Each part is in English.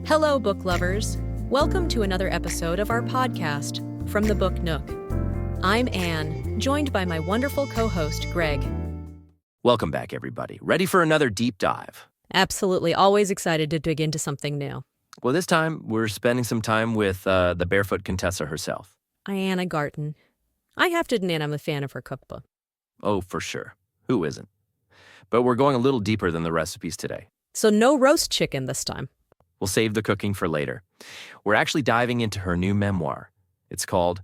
Hello, book lovers. Welcome to another episode of our podcast, From The Book Nook. I'm Anne, joined by my wonderful co-host, Greg. Welcome back, everybody. Ready for another deep dive? Absolutely, always excited to dig into something new. Well, this time we're spending some time with the barefoot Contessa herself. Ina Garten. I have to admit I'm a fan of her cookbook. Oh, for sure. Who isn't? But we're going a little deeper than the recipes today. So no roast chicken this time. We'll save the cooking for later. We're actually diving into her new memoir. It's called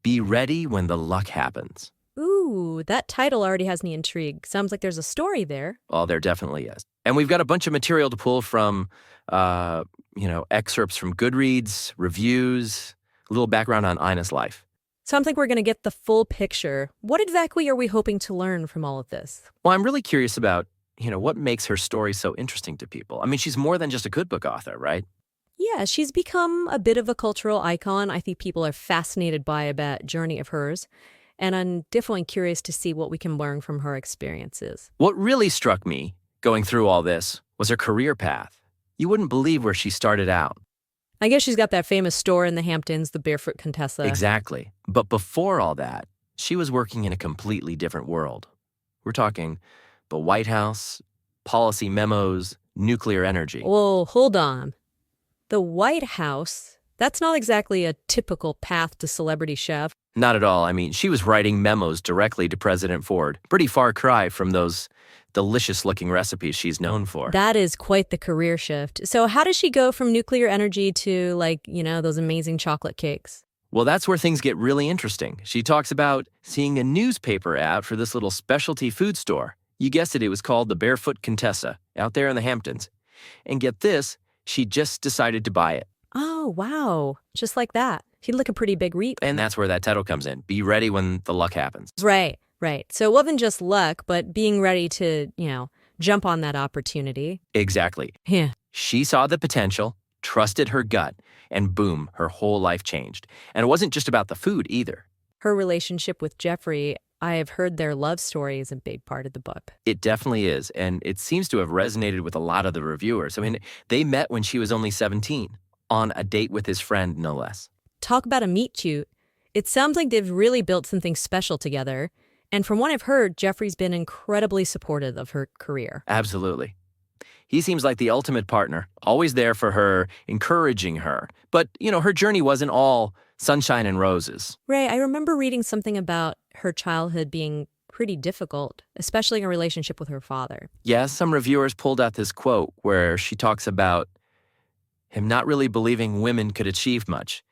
Be Ready When the Luck Happens. Ooh, that title already has me intrigued. Sounds like there's a story there. Oh, there definitely is. And we've got a bunch of material to pull from, excerpts from Goodreads, reviews, a little background on Ina's life. Sounds like we're going to get the full picture. What exactly are we hoping to learn from all of this? Well, I'm really curious about, what makes her story so interesting to people. I mean, she's more than just a cookbook author, right? Yeah, she's become a bit of a cultural icon. I think people are fascinated by that journey of hers. And I'm definitely curious to see what we can learn from her experiences. What really struck me going through all this was her career path. You wouldn't believe where she started out. I guess she's got that famous store in the Hamptons, the Barefoot Contessa. Exactly. But before all that, she was working in a completely different world. We're talking the White House, policy memos, nuclear energy. Whoa, hold on. The White House? That's not exactly a typical path to celebrity chef. Not at all. I mean, she was writing memos directly to President Ford. Pretty far cry from those delicious-looking recipes she's known for. That is quite the career shift. So how does she go from nuclear energy to, those amazing chocolate cakes? Well, that's where things get really interesting. She talks about seeing a newspaper ad for this little specialty food store. You guessed it, it was called the Barefoot Contessa, out there in the Hamptons. And get this, she just decided to buy it. Oh, wow. Just like that. She'd look a pretty big reap. And that's where that title comes in. Be ready when the luck happens. Right. So it wasn't just luck, but being ready to, jump on that opportunity. Exactly. Yeah. She saw the potential, trusted her gut, and boom, her whole life changed. And it wasn't just about the food either. Her relationship with Jeffrey, I have heard their love story is a big part of the book. It definitely is. And it seems to have resonated with a lot of the reviewers. I mean, they met when she was only 17, on a date with his friend, no less. Talk about a meet cute. It sounds like they've really built something special together. And from what I've heard, Jeffrey's been incredibly supportive of her career. Absolutely. He seems like the ultimate partner, always there for her, encouraging her. But, her journey wasn't all sunshine and roses. Ray, I remember reading something about her childhood being pretty difficult, especially in a relationship with her father. Yes, some reviewers pulled out this quote where she talks about him not really believing women could achieve much.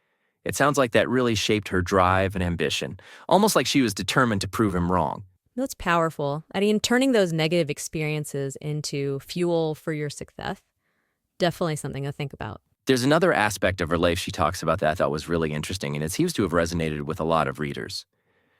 It sounds like that really shaped her drive and ambition, almost like she was determined to prove him wrong. That's powerful. I mean, turning those negative experiences into fuel for your success, definitely something to think about. There's another aspect of her life she talks about that I thought was really interesting, and it seems to have resonated with a lot of readers.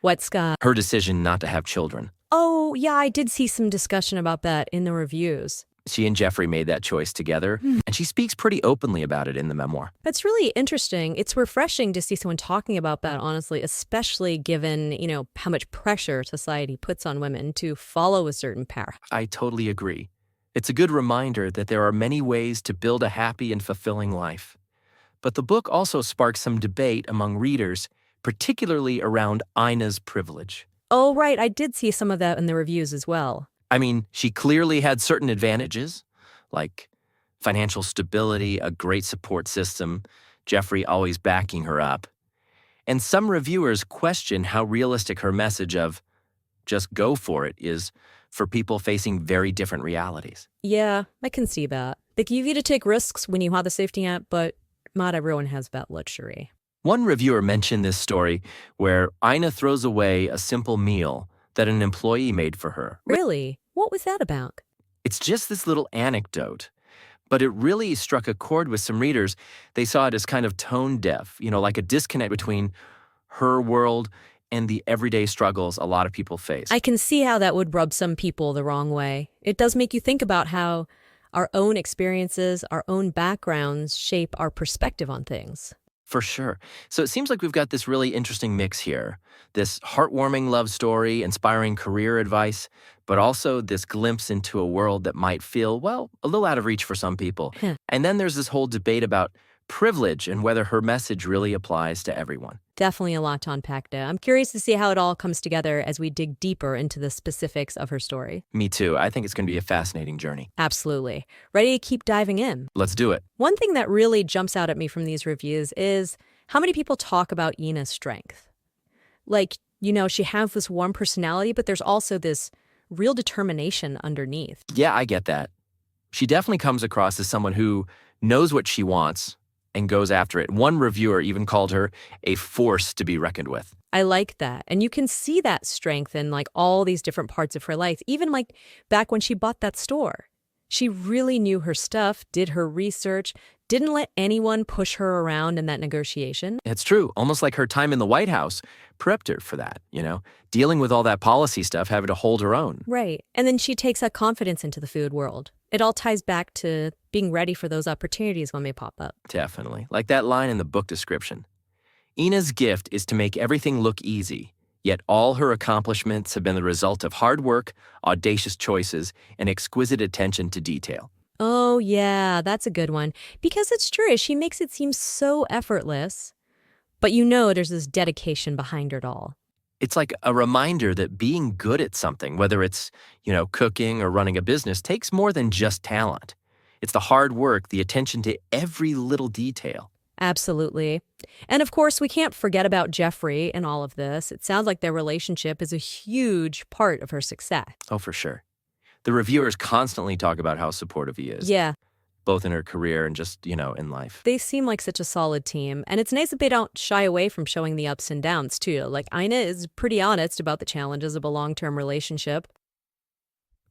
What, Scott? Her decision not to have children. Oh, yeah, I did see some discussion about that in the reviews. She and Jeffrey made that choice together, and she speaks pretty openly about it in the memoir. That's really interesting. It's refreshing to see someone talking about that, honestly, especially given, how much pressure society puts on women to follow a certain path. I totally agree. It's a good reminder that there are many ways to build a happy and fulfilling life. But the book also sparks some debate among readers, particularly around Ina's privilege. Oh, right. I did see some of that in the reviews as well. I mean, she clearly had certain advantages, like financial stability, a great support system, Jeffrey always backing her up. And some reviewers question how realistic her message of just go for it is for people facing very different realities. Yeah, I can see that. They give you to take risks when you have the safety net, but not everyone has that luxury. One reviewer mentioned this story where Ina throws away a simple meal that an employee made for her. Really? What was that about? It's just this little anecdote, but it really struck a chord with some readers. They saw it as kind of tone deaf, like a disconnect between her world and the everyday struggles a lot of people face. I can see how that would rub some people the wrong way. It does make you think about how our own experiences, our own backgrounds shape our perspective on things. For sure. So it seems like we've got this really interesting mix here. This heartwarming love story, inspiring career advice, but also this glimpse into a world that might feel, well, a little out of reach for some people. And then there's this whole debate about privilege and whether her message really applies to everyone. Definitely a lot to unpack there. I'm curious to see how it all comes together as we dig deeper into the specifics of her story. Me too. I think it's going to be a fascinating journey. Absolutely. Ready to keep diving in? Let's do it. One thing that really jumps out at me from these reviews is how many people talk about Ina's strength. Like, she has this warm personality, but there's also this real determination underneath. Yeah, I get that. She definitely comes across as someone who knows what she wants and goes after it. One reviewer even called her a force to be reckoned with. I like that. And you can see that strength in all these different parts of her life. Even back when she bought that store. She really knew her stuff, did her research, didn't let anyone push her around in that negotiation. It's true. Almost like her time in the White House prepped her for that, dealing with all that policy stuff, having to hold her own. Right. And then she takes that confidence into the food world. It all ties back to being ready for those opportunities when they pop up. Definitely. Like that line in the book description. Ina's gift is to make everything look easy, yet all her accomplishments have been the result of hard work, audacious choices, and exquisite attention to detail. Oh, yeah, that's a good one. Because it's true, she makes it seem so effortless. But there's this dedication behind it all. It's like a reminder that being good at something, whether it's, cooking or running a business, takes more than just talent. It's the hard work, the attention to every little detail. Absolutely. And of course, we can't forget about Jeffrey in all of this. It sounds like their relationship is a huge part of her success. Oh, for sure. The reviewers constantly talk about how supportive he is. Yeah. Both in her career and just, in life. They seem like such a solid team. And it's nice that they don't shy away from showing the ups and downs, too. Like, Ina is pretty honest about the challenges of a long-term relationship.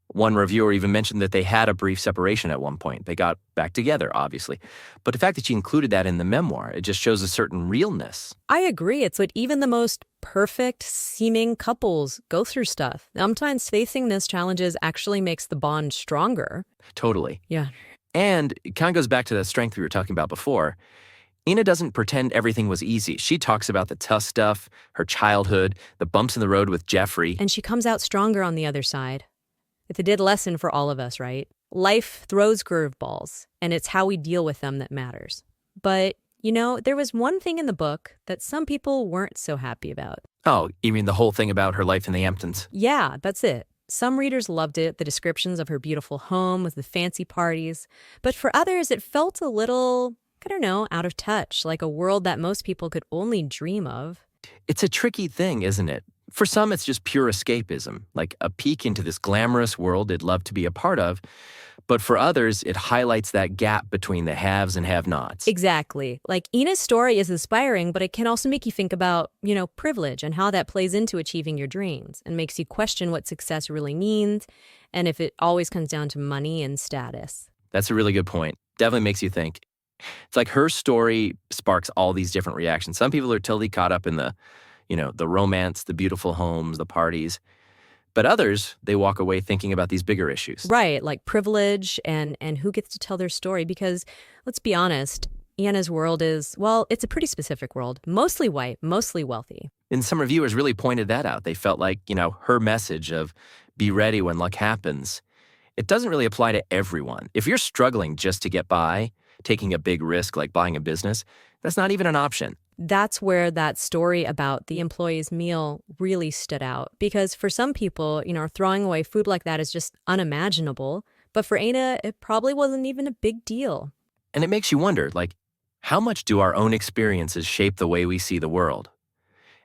One reviewer even mentioned that they had a brief separation at one point. They got back together, obviously. But the fact that she included that in the memoir, it just shows a certain realness. I agree. It's what even the most perfect-seeming couples go through stuff. Sometimes facing those challenges actually makes the bond stronger. Totally. Yeah. And it kind of goes back to the strength we were talking about before. Ina doesn't pretend everything was easy. She talks about the tough stuff, her childhood, the bumps in the road with Jeffrey. And she comes out stronger on the other side. It's a good lesson for all of us, right? Life throws curveballs, and it's how we deal with them that matters. But, there was one thing in the book that some people weren't so happy about. Oh, you mean the whole thing about her life in the Hamptons? Yeah, that's it. Some readers loved it, the descriptions of her beautiful home with the fancy parties. But for others, it felt a little, out of touch, like a world that most people could only dream of. It's a tricky thing, isn't it? For some, it's just pure escapism, like a peek into this glamorous world they'd love to be a part of. But for others, it highlights that gap between the haves and have-nots. Exactly. Like, Ina's story is inspiring, but it can also make you think about, privilege and how that plays into achieving your dreams and makes you question what success really means and if it always comes down to money and status. That's a really good point. Definitely makes you think. It's like her story sparks all these different reactions. Some people are totally caught up in the romance, the beautiful homes, the parties. But others, they walk away thinking about these bigger issues. Right, like privilege and who gets to tell their story. Because, let's be honest, Ina's world is, it's a pretty specific world. Mostly white, mostly wealthy. And some reviewers really pointed that out. They felt like, her message of be ready when luck happens, it doesn't really apply to everyone. If you're struggling just to get by, taking a big risk like buying a business, that's not even an option. That's where that story about the employee's meal really stood out. Because for some people, throwing away food like that is just unimaginable. But for Ina, it probably wasn't even a big deal. And it makes you wonder, how much do our own experiences shape the way we see the world?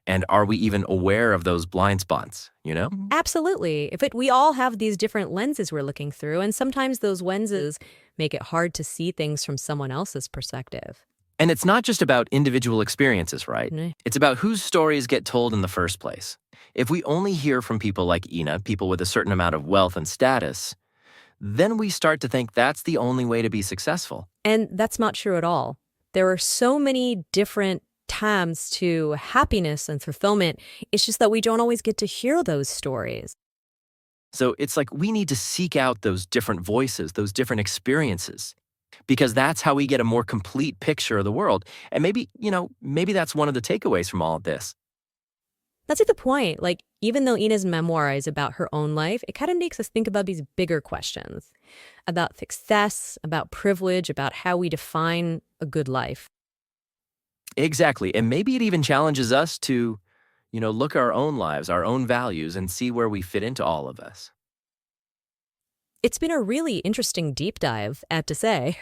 And are we even aware of those blind spots, Absolutely. We all have these different lenses we're looking through, and sometimes those lenses make it hard to see things from someone else's perspective. And it's not just about individual experiences, right? Mm. It's about whose stories get told in the first place. If we only hear from people like Ina, people with a certain amount of wealth and status, then we start to think that's the only way to be successful. And that's not true at all. There are so many different times to happiness and fulfillment. It's just that we don't always get to hear those stories. So it's like we need to seek out those different voices, those different experiences, because that's how we get a more complete picture of the world. And maybe that's one of the takeaways from all of this. That's at the point. Like, even though Ina's memoir is about her own life, it kind of makes us think about these bigger questions about success, about privilege, about how we define a good life. Exactly. And maybe it even challenges us to, look at our own lives, our own values, and see where we fit into all of this. It's been a really interesting deep dive, I have to say.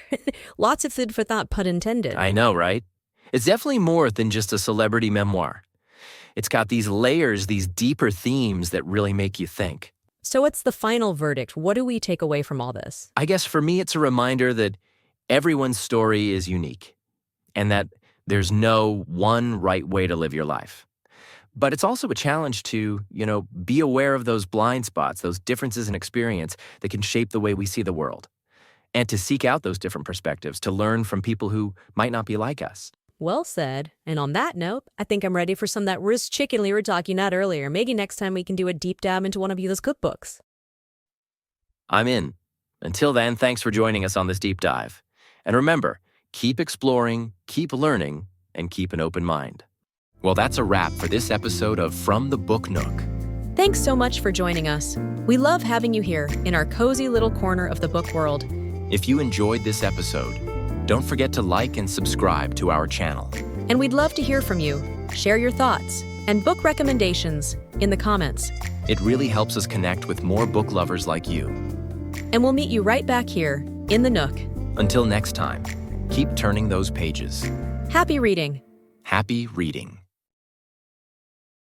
Lots of food for thought, pun intended. I know, right? It's definitely more than just a celebrity memoir. It's got these layers, these deeper themes that really make you think. So what's the final verdict? What do we take away from all this? I guess for me, it's a reminder that everyone's story is unique and that there's no one right way to live your life. But it's also a challenge to, be aware of those blind spots, those differences in experience that can shape the way we see the world. And to seek out those different perspectives, to learn from people who might not be like us. Well said. And on that note, I think I'm ready for some of that roast chicken we were talking about earlier. Maybe next time we can do a deep dive into one of Yu's cookbooks. I'm in. Until then, thanks for joining us on this deep dive. And remember, keep exploring, keep learning, and keep an open mind. Well, that's a wrap for this episode of From the Book Nook. Thanks so much for joining us. We love having you here in our cozy little corner of the book world. If you enjoyed this episode, don't forget to like and subscribe to our channel. And we'd love to hear from you. Share your thoughts and book recommendations in the comments. It really helps us connect with more book lovers like you. And we'll meet you right back here in the Nook. Until next time, keep turning those pages. Happy reading. Happy reading.